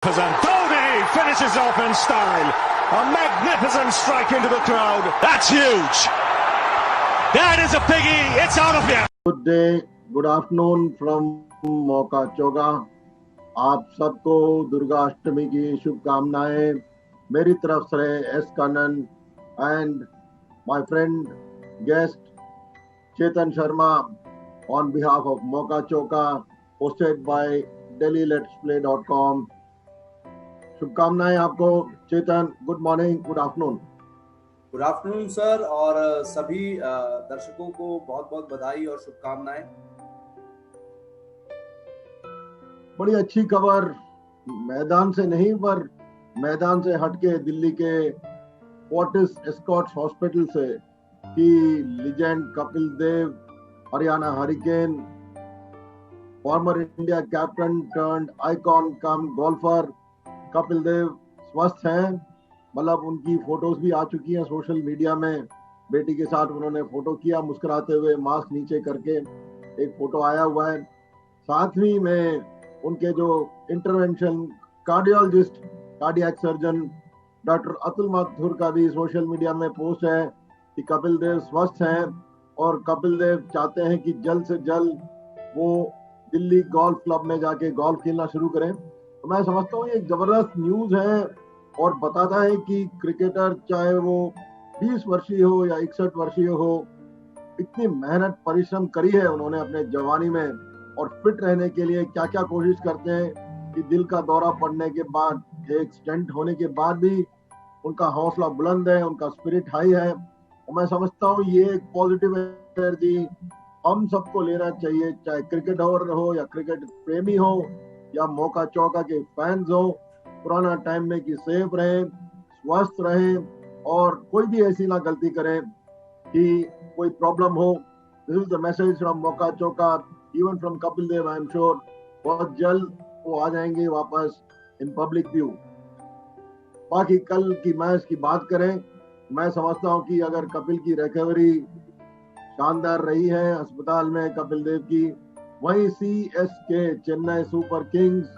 And Dhoni finishes off in style. A magnificent strike into the crowd. That's huge. That is a biggie. It's out of here. Good day, good afternoon from मौका चौका। आप सबको दुर्गा अष्टमी की शुभकामनाएं मेरी तरफ से S Kannan and my friend guest Chetan Sharma on behalf of Mauka Chauka hosted by DelhiLet'sPlay.com। शुभकामनाएं आपको Chetan. Good morning, good afternoon. Good afternoon sir, और सभी दर्शकों को बहुत बहुत बधाई और शुभकामनाएं। बड़ी अच्छी खबर, मैदान से नहीं पर मैदान से हटके दिल्ली के फोर्टिस एस्कॉट्स हॉस्पिटल से कि legend Kapil Dev, Haryana hurricane, former India captain turned icon cum golfer Kapil Dev स्वस्थ हैं। मतलब उनकी फोटोज भी आ चुकी हैं सोशल मीडिया में। बेटी के साथ उन्होंने फोटो किया मुस्कुराते हुए, मास्क नीचे करके एक फोटो आया हुआ है। साथ में उनके जो intervention cardiologist, cardiac surgeon doctor Atul Mathur का भी सोशल मीडिया में पोस्ट है कि कपिल देव स्वस्थ हैं और कपिल देव चाहते हैं कि जल्द से जल्द वो दिल्ली गोल्फ क्लब में जाके गोल्फ खेलना शुरू करें। तो मैं समझता हूँ ये एक जबरदस्त न्यूज है और बताता है कि क्रिकेटर चाहे वो 20 वर्षीय हो या 61 वर्षीय हो, इतनी मेहनत परिश्रम करी है उन्होंने अपने जवानी में, और फिट रहने के लिए क्या क्या कोशिश करते हैं कि दिल का दौरा पड़ने के बाद, एक स्टेंट होने के बाद भी उनका हौसला बुलंद है, उनका स्पिरिट हाई है। और मैं समझता हूँ ये एक पॉजिटिव एनर्जी हम सबको लेना चाहिए, चाहे क्रिकेटर हो या क्रिकेट प्रेमी हो या मौका चौका के फैंस हो। पुराना टाइम में कि सेफ रहें, स्वस्थ रहें और कोई भी ऐसी ना गलती करें कि कोई प्रॉब्लम हो। This is the message from Mauka Chauka, even from Kapil Dev. I am sure बहुत जल्द वो आ जाएंगे वापस इन पब्लिक व्यू। बाकी कल की मैच की बात करें, मैं समझता हूं कि अगर कपिल की रिकवरी शानदार रही है अस्पताल में कपिल देव की, वहीं सीएसके चेन्नई सुपर किंग्स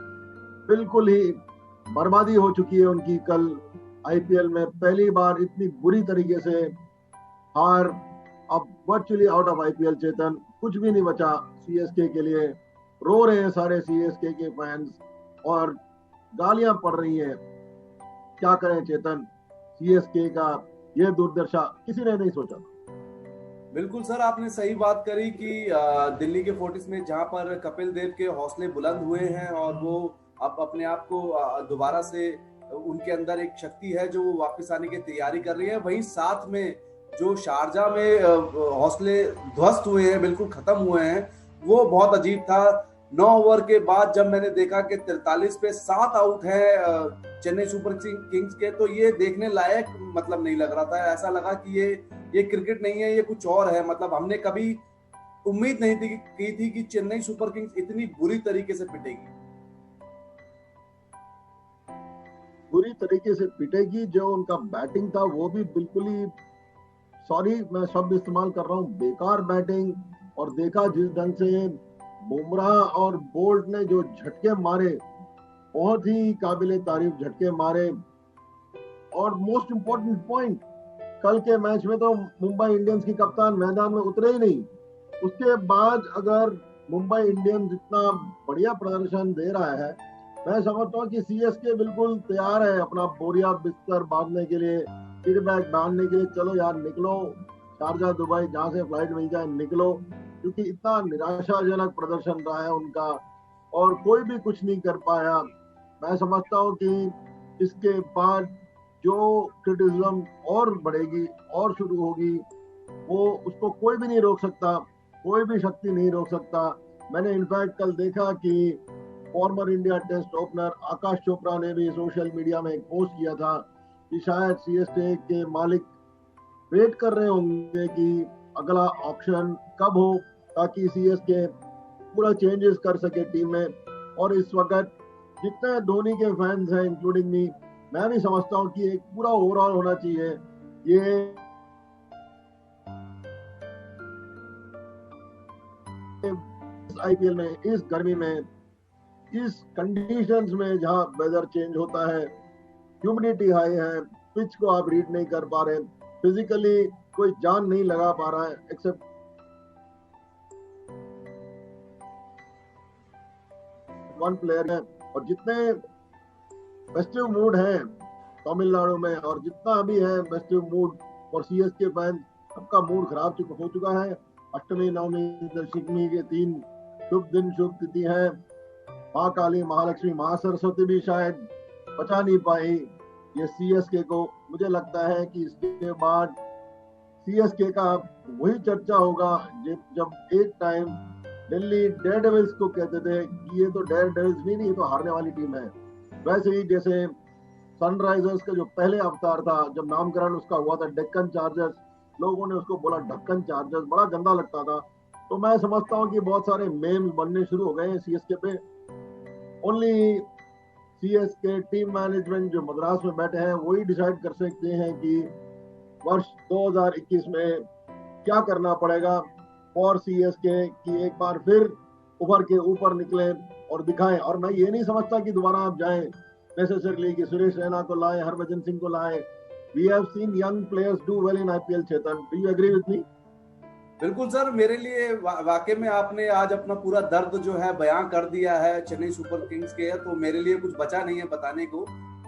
बिल्कुल ही बर्बादी हो चुकी है उनकी। कल आईपीएल में पहली बार इतनी बुरी तरीके से हार, अब वर्चुअली आउट ऑफ आईपीएल। चेतन, कुछ भी नहीं बचा सीएसके के लिए। रो रहे हैं सारे सीएसके के फैंस और गालियां पड़ रही हैं। क्या करें चेतन, सीएसके का ये दुर्दशा किसी ने नहीं सोचा। बिल्कुल सर, आपने सही बात करी कि दिल्ली के फोर्टिस में जहां पर कपिल देव के हौसले बुलंद हुए हैं और वो अब अपने आप को दोबारा से, उनके अंदर एक शक्ति है जो वापस आने की तैयारी कर रही है। वहीं साथ में जो शारजा में हौसले ध्वस्त हुए हैं, बिल्कुल खत्म हुए हैं, वो बहुत अजीब था। 9 ओवर के बाद जब मैंने देखा कि 43 पे 7 आउट है चेन्नई सुपर किंग्स के, तो ये देखने लायक मतलब नहीं लग रहा था। ऐसा लगा कि ये क्रिकेट नहीं है, ये कुछ और है। मतलब हमने कभी उम्मीद नहीं की थी कि चेन्नई सुपर किंग्स इतनी बुरी तरीके से पिटेगी। बुरी तरीके से पिटेगी। जो उनका बैटिंग था वो भी बिल्कुल ही, सॉरी मैं शब्द इस्तेमाल कर रहा हूँ, बेकार बैटिंग। और देखा जिस ढंग से बुमराह और बोल्ट ने जो झटके मारे, बहुत ही काबिले तारीफ झटके मारे। और मोस्ट इंपॉर्टेंट पॉइंट, कल के मैच में तो मुंबई इंडियंस की कप्तान मैदान में उतरे ही नहीं। उसके बाद अगर मुंबई इंडियंस इतना बढ़िया प्रदर्शन दे रहा है, मैं समझता हूँ कि सीएसके बिल्कुल तैयार है अपना बोरिया बिस्तर बांधने के लिए, किट बैग बांधने के लिए। चलो यार निकलो, शारजा दुबई जहां से फ्लाइट मिल जाए निकलो, क्योंकि इतना निराशाजनक प्रदर्शन रहा है उनका और कोई भी कुछ नहीं कर पाया। मैं समझता हूँ कि इसके बाद जो क्रिटिसिज्म और बढ़ेगी और शुरू होगी, वो उसको कोई भी नहीं रोक सकता, कोई भी शक्ति नहीं रोक सकता। मैंने इनफैक्ट कल देखा कि फॉर्मर इंडिया टेस्ट ओपनर आकाश चोपड़ा ने भी सोशल मीडिया में एक पोस्ट किया था कि शायद सीएसके के मालिक वेट कर रहे होंगे कि अगला ऑक्शन कब हो, ताकि सीएसके पूरा चेंजेस कर सके टीम में। और इस वक्त जितने धोनी के फैंस हैं इंक्लूडिंग मी, मैं भी समझता हूँ कि एक पूरा ओवरऑल होना चाहिए ये आईपीएल में, इस गर्मी में, इस कंडीशंस में जहां वेदर चेंज होता है, ह्यूमिडिटी हाई है, पिच को आप रीड नहीं कर पा रहे, फिजिकली कोई जान नहीं लगा पा रहा है एक्सेप्ट वन प्लेयर है। और जितने फेस्टिव मूड है तमिलनाडु में और जितना भी है festive mood for CSK fans, सबका मूड खराब हो चुका है। अष्टमी नवमी दशमी के 3 शुभ दिन शुभ तिथि है। माँ काली, महालक्ष्मी, महासरस्वती भी शायद बचा नहीं पाई ये सीएसके को। मुझे लगता है कि इसके बाद सीएसके का वही चर्चा होगा जब एक टाइम दिल्ली डेयरडेविल्स को कहते थे कि ये तो डेयरडेविल्स भी नहीं, ये तो हारने वाली टीम है। वैसे ही जैसे सनराइजर्स का जो पहले अवतार था, जब नामकरण उसका हुआ था डेक्कन चार्जर्स, लोगों ने उसको बोला ढक्कन चार्जर्स, बड़ा गंदा लगता था। तो मैं समझता हूँ कि बहुत सारे मेम्स बनने शुरू हो गए हैं सीएसके पे। ओनली सीएसके टीम मैनेजमेंट जो मद्रास में बैठे हैं वही डिसाइड कर सकते हैं कि वर्ष 2021 में क्या करना पड़ेगा और सीएसके की एक बार फिर उभर के ऊपर निकले और दिखाएं। और मैं ये नहीं समझता कि दोबारा आप जाएं नेसेसरली कि सुरेश रैना को लाए, हरभजन सिंह को लाए। We have seen young players do well in IPL. Chetan, do you agree with me? बिल्कुल सर, मेरे लिए वाकई में आपने आज अपना पूरा दर्द जो है बयां कर दिया है चेन्नई सुपर किंग्स के, तो मेरे लिए कुछ बचा नहीं है बताने को।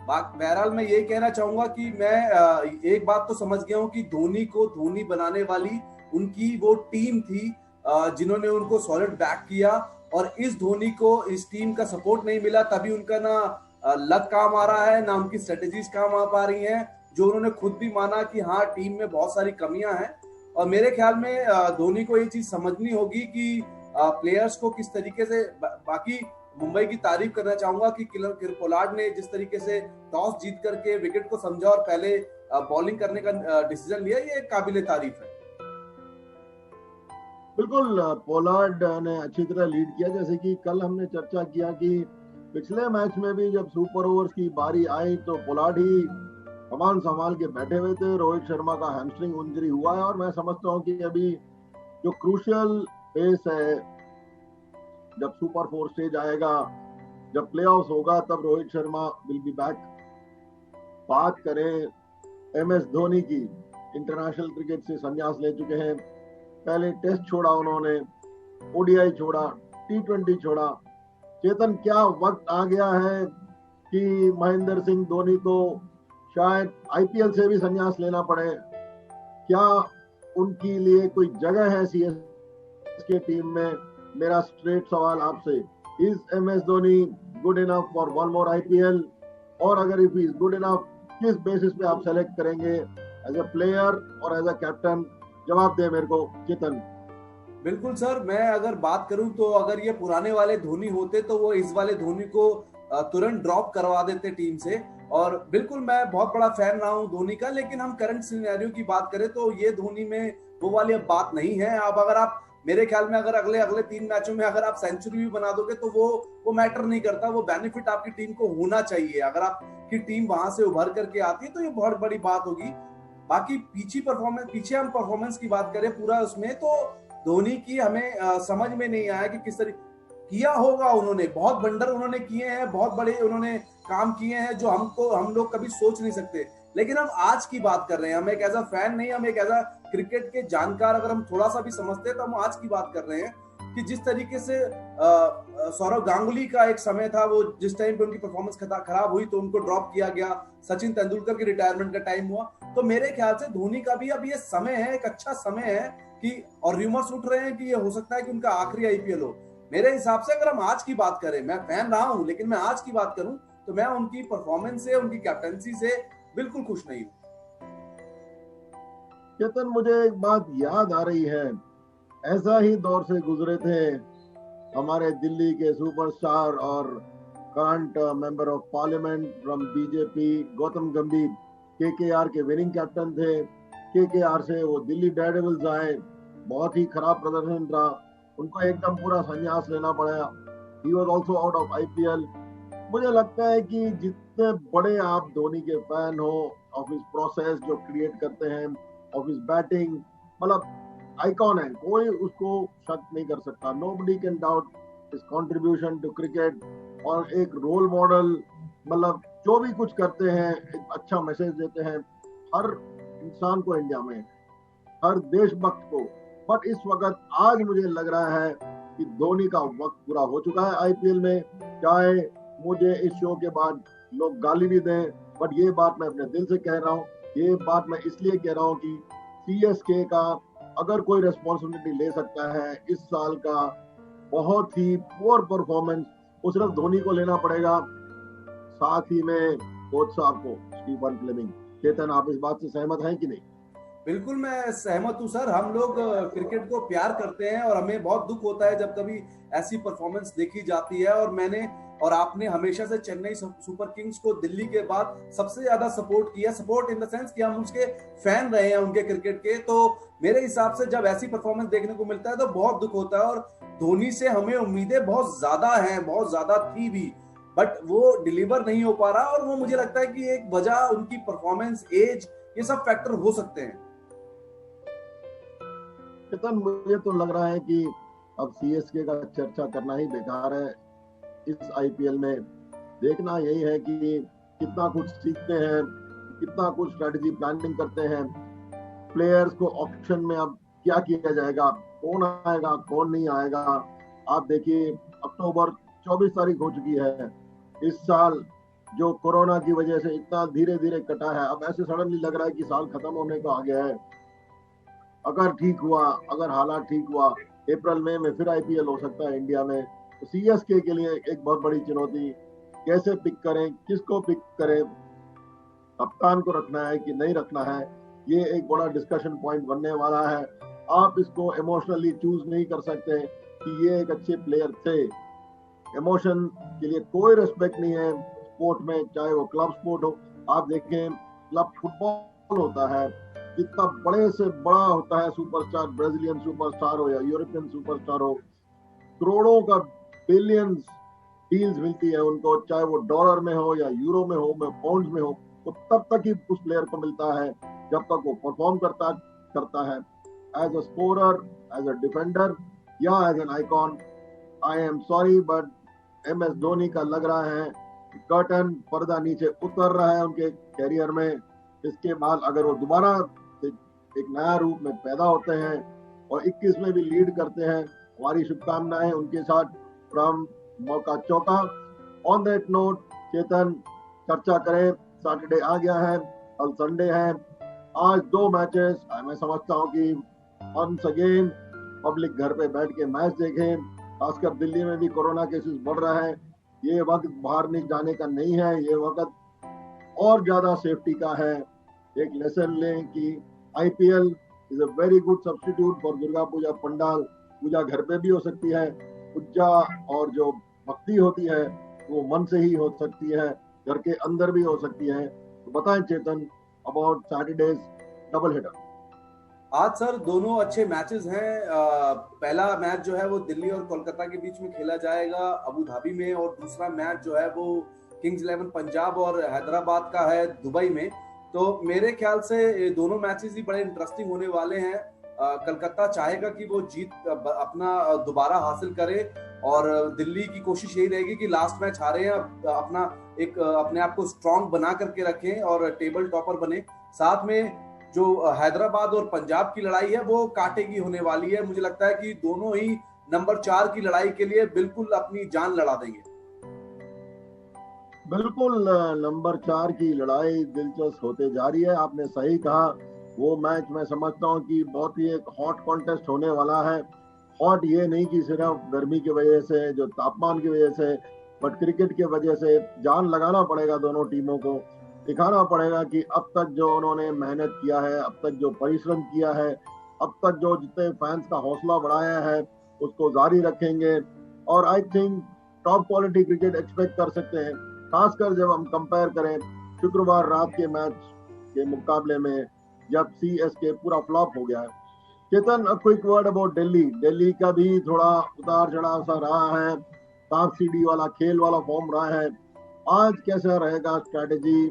बहरहाल मैं ये कहना चाहूंगा कि मैं एक बात तो समझ गया हूँ कि धोनी को धोनी बनाने वाली उनकी वो टीम थी जिन्होंने उनको सॉलिड बैक किया, और इस धोनी को इस टीम का सपोर्ट नहीं मिला, तभी उनका ना लक काम आ रहा है ना उनकी स्ट्रेटेजीज काम आ पा रही हैं, जो उन्होंने खुद भी माना कि हाँ टीम में बहुत सारी कमियां हैं। और मेरे ख्याल में धोनी को ये चीज समझनी होगी कि प्लेयर्स को किस तरीके से, बाकी मुंबई की तारीफ करना चाहूंगा कि किलर पोलार्ड ने जिस तरीके से टॉस जीत करके विकेट को समझा और पहले बॉलिंग करने का डिसीजन लिया, ये काबिले तारीफ है। बिल्कुल, पोलार्ड ने अच्छी तरह लीड किया। जैसे कि कल हमने चर्चा किया कि पिछले मैच में भी जब सुपर ओवर्स की बारी आई तो पोलार्ड ही कमान संभाल के बैठे हुए थे। रोहित शर्मा का हैमस्ट्रिंग इंजरी हुआ है और मैं समझता हूं कि अभी जो क्रूशियल फेस है, जब सुपर 4 स्टेज आएगा, जब प्लेऑफ्स होगा, तब Rohit Sharma will be back. बात करें एमएस धोनी की, इंटरनेशनल क्रिकेट से संन्यास ले चुके हैं। पहले टेस्ट छोड़ा उन्होंने, ओडीआई छोड़ा, टी20 छोड़ा। चेतन, क्या वक्त आ गया है कि महेंद्र सिंह धोनी को शायद आईपीएल से भी संन्यास लेना पड़े? क्या उनके लिए कोई जगह है सीएसके टीम में? मेरा स्ट्रेट सवाल आपसे, is MS Dhoni good enough for one more IPL? और अगर इफ इज गुड इनफ, किस बेसिस पे आप सेलेक्ट करेंगे एज ए प्लेयर और एज ए कैप्टन? जवाब दे मेरे को चेतन। बिल्कुल सर, मैं अगर बात करूं तो अगर ये पुराने वाले धोनी होते तो वो इस वाले धोनी को तुरंत ड्रॉप करवा देते टीम से। और बिल्कुल मैं बहुत बड़ा फैन रहा हूं धोनी का, लेकिन हम करंट सिनेरियो की बात करें तो ये धोनी में वो वाली अब बात नहीं है। अब अगर आप, मेरे ख्याल में अगर अगले 3 मैचों में अगर आप सेंचुरी भी बना दोगे तो वो मैटर नहीं करता। वो बेनिफिट आपकी टीम को होना चाहिए। अगर आपकी टीम वहां से उभर करके आती है तो ये बहुत बड़ी बात होगी। बाकी पीछे हम परफॉर्मेंस की बात करें पूरा उसमें, तो धोनी की हमें समझ में नहीं आया कि किस तरह किया होगा। उन्होंने बहुत बंडर उन्होंने किए हैं, बहुत बड़े उन्होंने काम किए हैं जो हम लोग कभी सोच नहीं सकते। लेकिन हम आज की बात कर रहे हैं, हम एक एज अ फैन नहीं, हम एक एज अ क्रिकेट के जानकार अगर हम थोड़ा सा भी समझते हैं तो हम आज की बात कर रहे हैं कि जिस तरीके से सौरव गांगुली का एक समय था, वो जिस टाइम पे उनकी परफॉर्मेंस खराब हुई तो उनको ड्रॉप किया गया, सचिन तेंदुलकर की रिटायरमेंट का टाइम हुआ। तो मेरे ख्याल से धोनी का भी अब ये समय है, एक अच्छा समय है कि, और रूमर्स उठ रहे हैं कि ये हो सकता है कि उनका आखिरी आईपीएल हो। मेरे हिसाब से अगर हम आज की बात करें, मैं फैन रहा हूं लेकिन मैं आज की बात करूं तो मैं उनकी परफॉर्मेंस से, उनकी कैप्टनसी से बिल्कुल खुश नहीं हूं। चेतन, मुझे एक बात याद आ रही है, ऐसा ही दौर से गुजरे थे हमारे दिल्ली के सुपरस्टार और current member of parliament from BJP Gautam गंभीर। केकेआर के विनिंग कैप्टन थे। केकेआर से वो दिल्ली डेयरडेविल्स आए, बहुत ही खराब प्रदर्शन रहा, उनको एकदम पूरा संन्यास लेना पड़ा। He was also out of IPL. मुझे लगता है कि जितने बड़े आप धोनी के फैन हो, ऑफ हिज प्रोसेस जो क्रिएट करते हैं, ऑफ हिज बैटिंग, मतलब आइकॉन है, कोई उसको शक नहीं कर सकता। Nobody can doubt his contribution to cricket. और एक रोल मॉडल, मतलब जो भी कुछ करते हैं एक अच्छा मैसेज देते हैं हर इंसान को इंडिया में, हर देशभक्त को। बट इस वक्त आज मुझे लग रहा है कि धोनी का वक्त पूरा हो चुका है आईपीएल में। चाहे मुझे इस शो के बाद लोग गाली भी दें, बट ये बात मैं अपने दिल से कह रहा हूँ। ये बात मैं इसलिए कह रहा हूँ कि सीएसके का अगर कोई रेस्पॉन्सिबिलिटी ले सकता है इस साल का बहुत ही पुअर परफॉर्मेंस, वो सिर्फ धोनी को लेना पड़ेगा, साथ ही में कोच साहब को, स्टीफन फ्लेमिंग। चेतन, आप इस बात से सहमत हैं कि नहीं? बिल्कुल मैं सहमत हूँ सर। हम लोग क्रिकेट को प्यार करते हैं और हमें बहुत दुख होता है जब कभी ऐसी परफॉर्मेंस देखी जाती है। और मैंने और आपने हमेशा से चेन्नई सुपर किंग्स को दिल्ली के बाद सबसे ज्यादा सपोर्ट किया। सपोर्ट इन द सेंस कि हम उसके फैन रहे हैं उनके क्रिकेट के। तो मेरे हिसाब से जब ऐसी परफॉर्मेंस देखने को मिलता है तो बहुत दुख होता है। और धोनी से हमें उम्मीदें बहुत ज्यादा हैं, बहुत ज्यादा थी भी, बट वो डिलीवर नहीं हो पा रहा। और वो मुझे लगता है कि एक वजह उनकी परफॉर्मेंस, एज, ये सब फैक्टर हो सकते हैं। चेतन, मुझे तो लग रहा है कि अब सीएसके का चर्चा करना ही बेकार है। इस आईपीएल में देखना यही है कि कितना कुछ सीखते हैं, कितना कुछ स्ट्रेटेजी प्लानिंग करते हैं, प्लेयर्स को ऑक्शन में अब क्या किया जाएगा, कौन आएगा कौन नहीं आएगा। आप देखिए अक्टूबर 24 तारीख हो चुकी है। इस साल जो कोरोना की वजह से इतना धीरे धीरे कटा है, अब ऐसे सडनली लग रहा है कि साल खत्म होने को आ गया है। अगर ठीक हुआ, अगर हालात ठीक हुआ, अप्रैल मई में फिर आईपीएल हो सकता है इंडिया में। तो सीएसके के लिए एक बहुत बड़ी चुनौती, कैसे पिक करें, किसको पिक करें, कप्तान को रखना है कि नहीं रखना है, ये एक बड़ा डिस्कशन पॉइंट बनने वाला है। आप इसको इमोशनली चूज नहीं कर सकते कि ये एक अच्छे प्लेयर थे। इमोशन के लिए कोई रिस्पेक्ट नहीं है स्पोर्ट में, चाहे वो क्लब स्पोर्ट हो। आप देखें क्लब फुटबॉल होता है, इतना बड़े से बड़ा होता है सुपरस्टार, ब्राजीलियन सुपरस्टार हो या यूरोपियन सुपरस्टार हो, करोड़ों का बिलियंस डील्स मिलती है उनको, चाहे वो डॉलर में हो या यूरो में हो, में पाउंड में हो, तो तब तक ही उस प्लेयर को मिलता है जब तक वो परफॉर्म करता है as a scorer, as a defender या as an icon. I am sorry but MS Dhoni का लग रहा है कर्टन, पर्दा नीचे उतर रहा है उनके कैरियर में। इसके बाद अगर वो दोबारा एक नया रूप में पैदा होते हैं और 21 में भी लीड करते हैं, हमारी शुभकामनाएं उनके साथ फ्रॉम मौका चौका। ऑन दैट नोट चेतन, चर्चा करें, सैटरडे आ गया है, कल संडे है, आज 2 मैचेस। मैं समझता हूं कि वंस अगेन पब्लिक घर पे बैठ के मैच देखें। खासकर दिल्ली में भी कोरोना केसेस बढ़ रहा है, ये वक्त बाहर नहीं जाने का नहीं है, ये वक्त और ज्यादा सेफ्टी का है। एक लेसन लें कि IPL is a very good substitute for Durga Puja pandal. पूजा घर पे भी हो सकती है, पूजा और जो भक्ति होती है वो मन से ही हो सकती है, घर के अंदर भी हो सकती है। तो बताएं चेतन अबाउट सैटरडेज डबल हेडर। आज सर दोनों अच्छे मैचेस हैं। पहला मैच जो है वो दिल्ली और कोलकाता के बीच में खेला जाएगा अबू धाबी में, और दूसरा मैच जो है वो किंग्स 11 पंजाब और हैदराबाद का है दुबई में। तो मेरे ख्याल से ये दोनों मैचेस ही बड़े इंटरेस्टिंग होने वाले हैं। कलकत्ता चाहेगा कि वो जीत अपना दोबारा हासिल करे, और दिल्ली की कोशिश यही रहेगी कि लास्ट मैच हारे हैं, अपना एक अपने आप को स्ट्रॉन्ग बना करके रखें और टेबल टॉपर बने। साथ में जो हैदराबाद और पंजाब की लड़ाई है वो कांटे की होने वाली है। मुझे लगता है कि दोनों ही नंबर 4 की लड़ाई के लिए बिल्कुल अपनी जान लड़ा देंगे। बिल्कुल, नंबर 4 की लड़ाई दिलचस्प होते जा रही है। आपने सही कहा, वो मैच मैं समझता हूँ कि बहुत ही एक हॉट कॉन्टेस्ट होने वाला है। हॉट ये नहीं कि सिर्फ गर्मी की वजह से, जो तापमान की वजह से, बट क्रिकेट की वजह से जान लगाना पड़ेगा दोनों टीमों को। दिखाना पड़ेगा कि अब तक जो उन्होंने मेहनत किया है, अब तक जो परिश्रम किया है, अब तक जो जितने फैंस का हौसला बढ़ाया है उसको जारी रखेंगे। और I think top quality cricket expect कर सकते हैं, खासकर जब हम कंपेयर करें शुक्रवार रात के मैच के मुकाबले में जब सीएसके पूरा फ्लॉप हो गया है। Chetan, a quick word about Delhi का भी थोड़ा उतार चढ़ाव सा रहा है, सांप सीढ़ी वाला खेल वाला फॉर्म रहा है। आज कैसा रहेगा स्ट्रैटेजी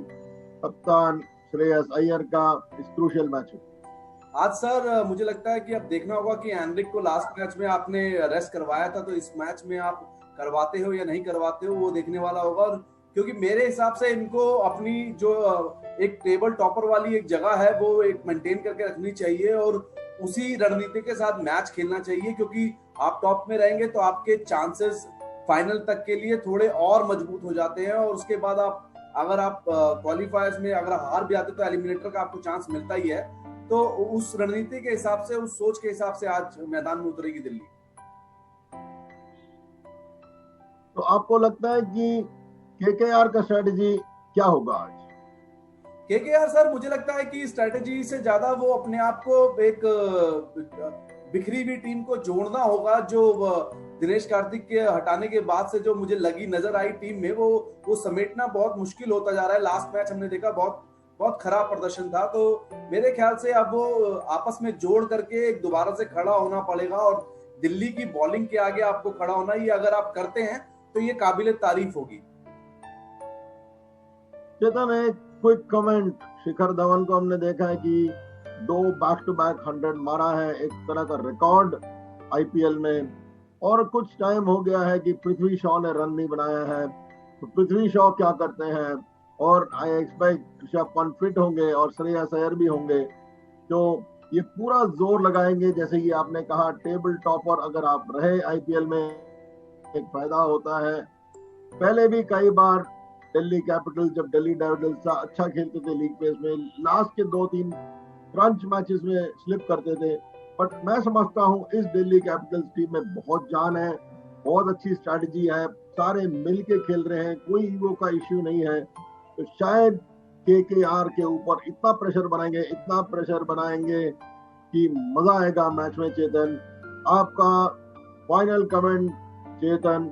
कप्तान श्रेयस अय्यर का इस क्रूशियल मैच में? आज सर मुझे लगता है कि अब देखना होगा कि एंड्रिक को लास्ट मैच में आपने रेस्ट करवाया था, तो इस मैच में आप करवाते हो या नहीं करवाते हो वो देखने वाला होगा। और क्योंकि मेरे हिसाब से इनको अपनी जो एक टेबल टॉपर वाली एक जगह है वो एक मेंटेन करके रखनी चाहिए और उसी रणनीति के साथ मैच खेलना चाहिए, क्योंकि आप टॉप में रहेंगे तो आपके चांसेस फाइनल तक के लिए थोड़े और मजबूत हो जाते हैं। और उसके बाद अगर आप क्वालिफायर्स में अगर हार भी आते तो एलिमिनेटर का आपको चांस मिलता ही है। तो उस रणनीति के हिसाब से, उस सोच के हिसाब से आज मैदान में उतरेगी दिल्ली। तो आपको लगता है कि केकेआर का स्ट्रेटेजी क्या होगा आज? केकेआर सर, मुझे लगता है कि स्ट्रेटेजी से ज्यादा वो अपने आप को एक बिखरी हुई टीम को जोड़ना होगा। जो दिनेश कार्तिक के हटाने के बाद से जो मुझे लगी नजर आई टीम में, वो समेटना बहुत मुश्किल होता जा रहा है। लास्ट मैच हमने देखा बहुत खराब प्रदर्शन था। तो मेरे ख्याल से अब वो आपस में जोड़ करके एक दोबारा से खड़ा होना पड़ेगा और दिल्ली की बॉलिंग के आगे आपको खड़ा होना, ये अगर आप करते हैं तो ये काबिले तारीफ होगी। चेतन, एक क्विक कमेंट, शिखर धवन को हमने देखा है कि 2 बैक टू बैक 100 मारा है, एक तरह का रिकॉर्ड आईपीएल में। और कुछ टाइम हो गया है कि पृथ्वी शॉ ने रन नहीं बनाया है। तो पृथ्वी शॉ क्या करते हैं, और I expect Rishabh Pant fit होंगे और श्रेयस अय्यर भी होंगे, तो ये पूरा जोर लगाएंगे। जैसे कि आपने कहा, टेबल टॉपर अगर आप रहे आईपीएल में एक फायदा होता है। पहले भी कई बार दिल्ली कैपिटल, जब दिल्ली डेविडेविल्स अच्छा खेलते थे लीग पेस में, लास्ट के 2-3 क्रंच मैचेस में स्लिप करते थे। बट मैं समझता हूं इस दिल्ली कैपिटल्स टीम में बहुत जान है, बहुत अच्छी स्ट्रैटेजी है, सारे मिलके खेल रहे हैं, कोई ईगो का इश्यू नहीं है। तो शायद केकेआर के ऊपर इतना प्रेशर बनाएंगे कि मजा आएगा मैच में। चेतन, आपका फाइनल कमेंट। चेतन,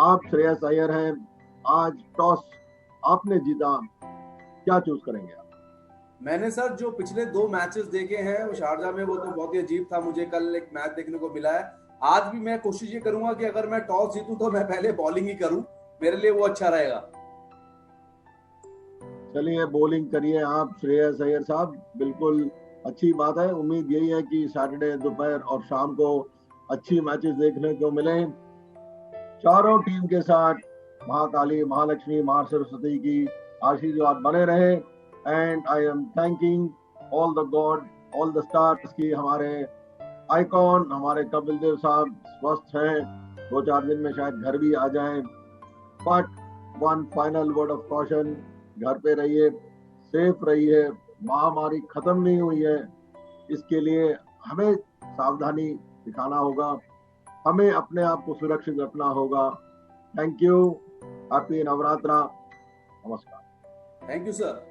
आप श्रेयस अय्यर हैं, आज टॉस आपने जीता, क्या चूज करेंगे आप? मैंने सर जो पिछले 2 मैचेस देखे हैं वो शारजा में, वो तो बहुत ही अजीब था। मुझे कल एक मैच देखने को मिला है। आज भी मैं कोशिश ये करूंगा कि अगर मैं टॉस जीतूं तो मैं पहले बॉलिंग ही करूं, मेरे लिए वो अच्छा रहेगा। चलिए, बॉलिंग करिए आप श्रेयस अय्यर साहब, बिल्कुल अच्छी बात है। उम्मीद यही है कि सैटरडे दोपहर और शाम को अच्छी मैचेस देखने को मिले। चारों टीम के साथ महाकाली, महालक्ष्मी, महासरस्वती की आशीर्वाद बने रहे। And I am thanking all the God, all the stars की हमारे आइकॉन, हमारे कपिल देव साहब स्वस्थ हैं, 2-4 दिन में शायद घर भी आ जाएं। But one final word of caution, घर पे रहिए, सेफ रहिए, महामारी खत्म नहीं हुई है, इसके लिए हमें सावधानी दिखाना होगा, हमें अपने आप को सुरक्षित रखना होगा। थैंक यू, हैप्पी नवरात्रा, नमस्कार। Thank you sir.